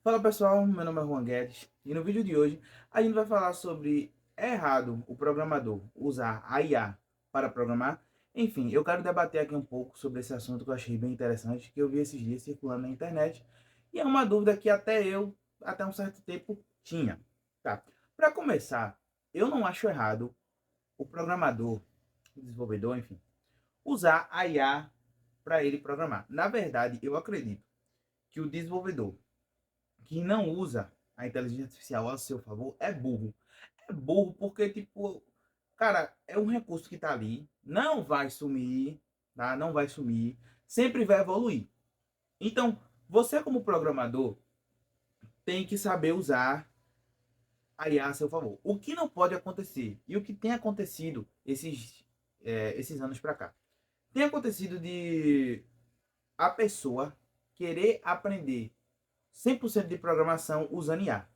Fala pessoal, meu nome é Juan Guedes e no vídeo de hoje a gente vai falar sobre é errado o programador usar a IA para programar. Enfim, eu quero debater aqui um pouco sobre esse assunto que eu achei bem interessante, que eu vi esses dias circulando na internet e é uma dúvida que até eu, até um certo tempo, tinha. Tá. Para começar, eu não acho errado o programador, o desenvolvedor, enfim, usar a IA para ele programar. Na verdade, eu acredito que o desenvolvedor que não usa a inteligência artificial a seu favor é burro. É burro porque, tipo, cara, é um recurso que tá ali, não vai sumir, tá? Não vai sumir, sempre vai evoluir. Então, você como programador tem que saber usar a IA a seu favor. O que não pode acontecer, e o que tem acontecido esses anos para cá, tem acontecido de a pessoa querer aprender 100% de programação usando IA,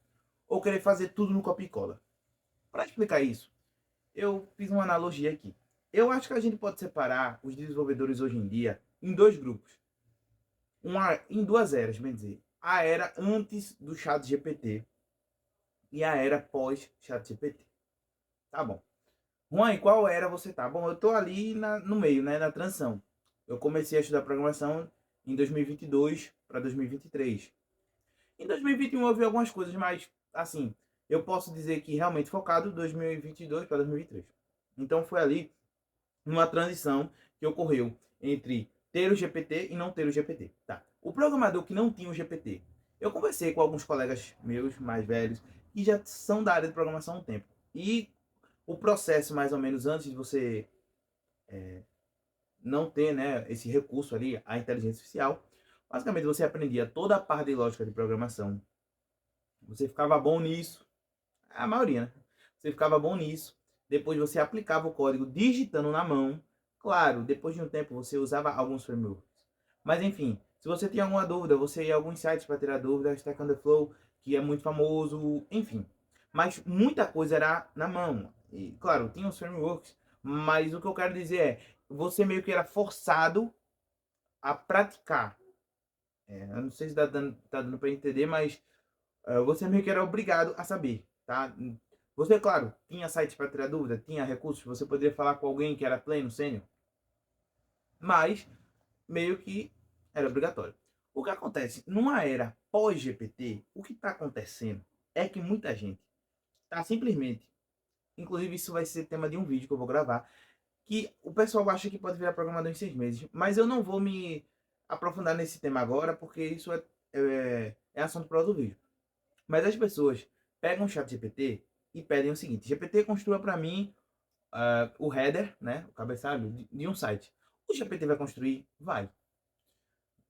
ou querer fazer tudo no copia e cola. Para explicar isso, eu fiz uma analogia aqui. Eu acho que a gente pode separar os desenvolvedores hoje em dia em dois grupos. Em duas eras, bem dizer. A era antes do chat GPT e a era pós chat GPT. Tá bom. Juan, em qual era você tá? Bom, eu tô ali no meio, né, na transição. Eu comecei a estudar programação em 2022 para 2023. Em 2021 eu vi algumas coisas, mas assim, eu posso dizer que realmente focado 2022 para 2023. Então foi ali uma transição que ocorreu entre ter o GPT e não ter o GPT. Tá. O programador que não tinha o GPT, eu conversei com alguns colegas meus mais velhos que já são da área de programação há um tempo. E o processo, mais ou menos, antes de você não ter, né, esse recurso ali, a inteligência artificial, basicamente você aprendia toda a parte de lógica de programação. Você ficava bom nisso, a maioria, né? Você ficava bom nisso. Depois você aplicava o código digitando na mão. Claro, depois de um tempo você usava alguns frameworks. Mas enfim, se você tinha alguma dúvida, você ia a alguns sites para tirar dúvida, Stack Overflow, que é muito famoso, enfim. Mas muita coisa era na mão. E claro, tinha os frameworks, mas o que eu quero dizer é, você meio que era forçado a praticar. Eu não sei se tá dando para entender, mas você meio que era obrigado a saber, tá? Você, claro, tinha sites para tirar dúvida, tinha recursos, você poderia falar com alguém que era pleno, sênior, mas meio que era obrigatório. O que acontece? Numa era pós-GPT, o que está acontecendo é que muita gente está simplesmente, inclusive isso vai ser tema de um vídeo que eu vou gravar, que o pessoal acha que pode virar programador em 6 meses, mas eu não vou me aprofundar nesse tema agora, porque isso é assunto para outro vídeo. Mas as pessoas pegam o chat GPT e pedem o seguinte: GPT construa para mim o header, né, o cabeçalho de um site. O GPT vai construir? Vai.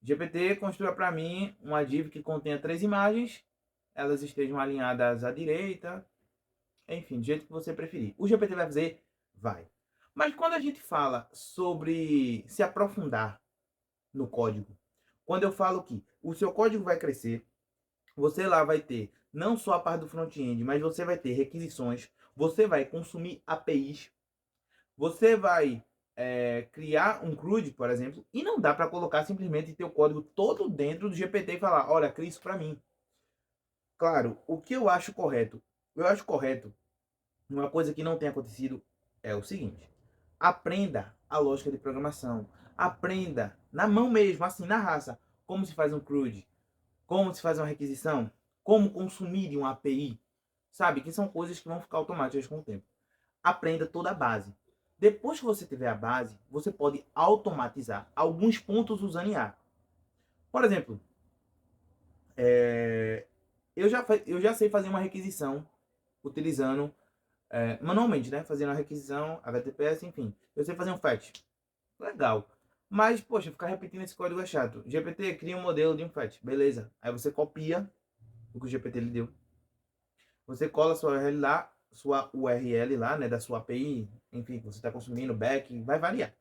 GPT construa para mim uma div que contenha 3 imagens, elas estejam alinhadas à direita, enfim, do jeito que você preferir. O GPT vai fazer? Vai. Mas quando a gente fala sobre se aprofundar no código, quando eu falo que o seu código vai crescer, você lá vai ter não só a parte do front-end, mas você vai ter requisições, você vai consumir APIs, você vai criar um CRUD, por exemplo, e não dá para colocar simplesmente teu código todo dentro do GPT e falar, olha, cria isso para mim. Claro, o que eu acho correto? Eu acho correto, uma coisa que não tem acontecido é o seguinte, aprenda a lógica de programação, aprenda na mão mesmo, assim, na raça, como se faz um CRUD, como se faz uma requisição, como consumir uma API, sabe? Que são coisas que vão ficar automáticas com o tempo. Aprenda toda a base. Depois que você tiver a base, você pode automatizar alguns pontos usando IA. Por exemplo, eu já sei fazer uma requisição utilizando manualmente, né? Fazendo a requisição, HTTPS, enfim. Eu sei fazer um fetch. Legal. Mas, poxa, ficar repetindo esse código é chato. GPT cria um modelo de um fetch. Beleza. Aí você copia o que o GPT lhe deu. Você cola sua URL lá, né, da sua API, enfim, que você está consumindo, back, vai variar.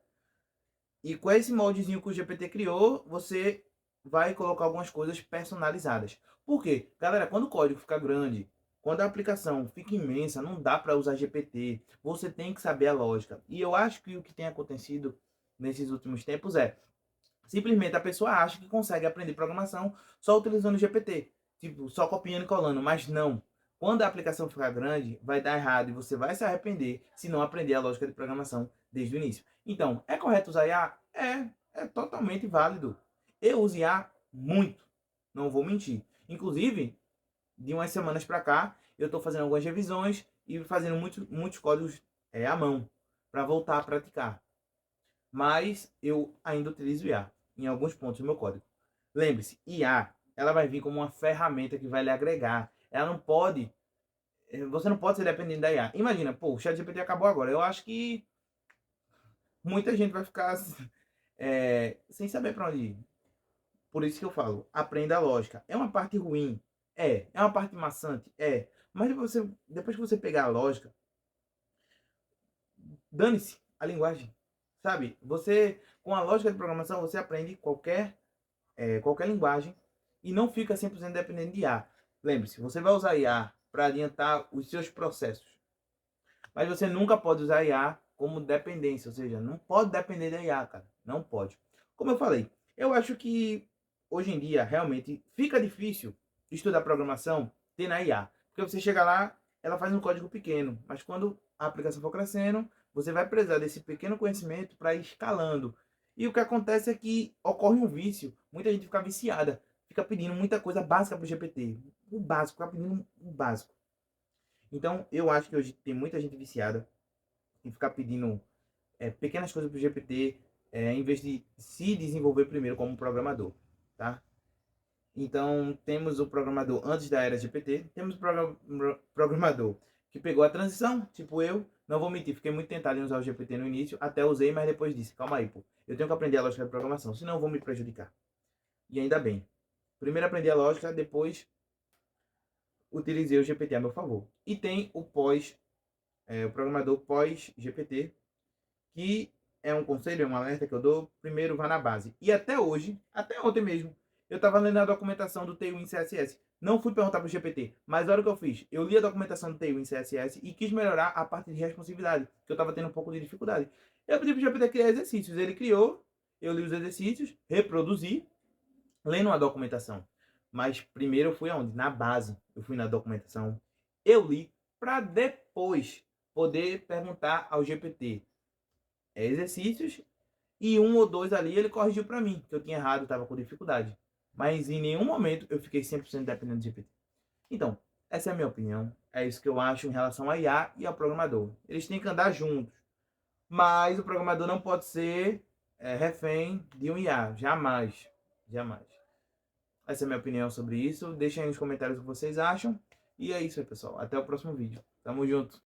E com esse moldezinho que o GPT criou, você vai colocar algumas coisas personalizadas. Por quê? Galera, quando o código fica grande, quando a aplicação fica imensa, não dá para usar GPT. Você tem que saber a lógica. E eu acho que o que tem acontecido nesses últimos tempos é simplesmente a pessoa acha que consegue aprender programação só utilizando o GPT. tipo, só copiando e colando, mas não. Quando a aplicação ficar grande, vai dar errado e você vai se arrepender se não aprender a lógica de programação desde o início. Então, é correto usar IA? É totalmente válido. Eu uso IA muito, não vou mentir. Inclusive, de umas semanas para cá, eu estou fazendo algumas revisões e fazendo muitos códigos à mão para voltar a praticar. Mas eu ainda utilizo IA em alguns pontos do meu código. Lembre-se, IA, ela vai vir como uma ferramenta que vai lhe agregar. Ela não pode, você não pode ser dependente da IA. Imagina, pô, o ChatGPT acabou agora. Eu acho que muita gente vai ficar sem saber para onde ir. Por isso que eu falo, aprenda a lógica. É uma parte ruim? É uma parte maçante? Mas depois que você pegar a lógica, dane-se a linguagem. Sabe? Você, com a lógica de programação, você aprende qualquer linguagem e não fica 100% dependente de IA. Lembre-se, você vai usar IA para adiantar os seus processos. Mas você nunca pode usar IA como dependência, ou seja, não pode depender da IA, cara. Não pode. Como eu falei, eu acho que hoje em dia realmente fica difícil estudar programação tendo a IA. Porque você chega lá, ela faz um código pequeno, mas quando a aplicação for crescendo, você vai precisar desse pequeno conhecimento para ir escalando. E o que acontece é que ocorre um vício. Muita gente fica viciada, fica pedindo muita coisa básica para o GPT. O básico, fica pedindo o básico. Então, eu acho que hoje tem muita gente viciada em ficar pedindo pequenas coisas para o GPT, em vez de se desenvolver primeiro como programador, tá? Então, temos o programador antes da era GPT, temos o programador que pegou a transição, tipo eu. Não vou mentir, fiquei muito tentado em usar o GPT no início, até usei, mas depois disse, calma aí, pô, eu tenho que aprender a lógica de programação, senão eu vou me prejudicar. E ainda bem. Primeiro aprendi a lógica, depois utilizei o GPT a meu favor. E tem o programador pós-GPT, que é um conselho, é um alerta que eu dou, primeiro vá na base. E até hoje, até ontem mesmo, eu estava lendo a documentação do Tailwind CSS. Não fui perguntar para o GPT, mas olha o que eu fiz. Eu li a documentação do Tailwind CSS e quis melhorar a parte de responsividade, que eu estava tendo um pouco de dificuldade. Eu pedi para o GPT criar exercícios. Ele criou, eu li os exercícios, reproduzi, lendo a documentação. Mas primeiro eu fui aonde? Na base. Eu fui na documentação, eu li, para depois poder perguntar ao GPT exercícios, e um ou dois ali ele corrigiu para mim, que eu tinha errado, estava com dificuldade. Mas em nenhum momento eu fiquei 100% dependendo do GPT. Então, essa é a minha opinião. É isso que eu acho em relação a IA e ao programador. Eles têm que andar juntos. Mas o programador não pode ser refém de um IA. Jamais. Jamais. Essa é a minha opinião sobre isso. Deixem aí nos comentários o que vocês acham. E é isso aí, pessoal. Até o próximo vídeo. Tamo junto.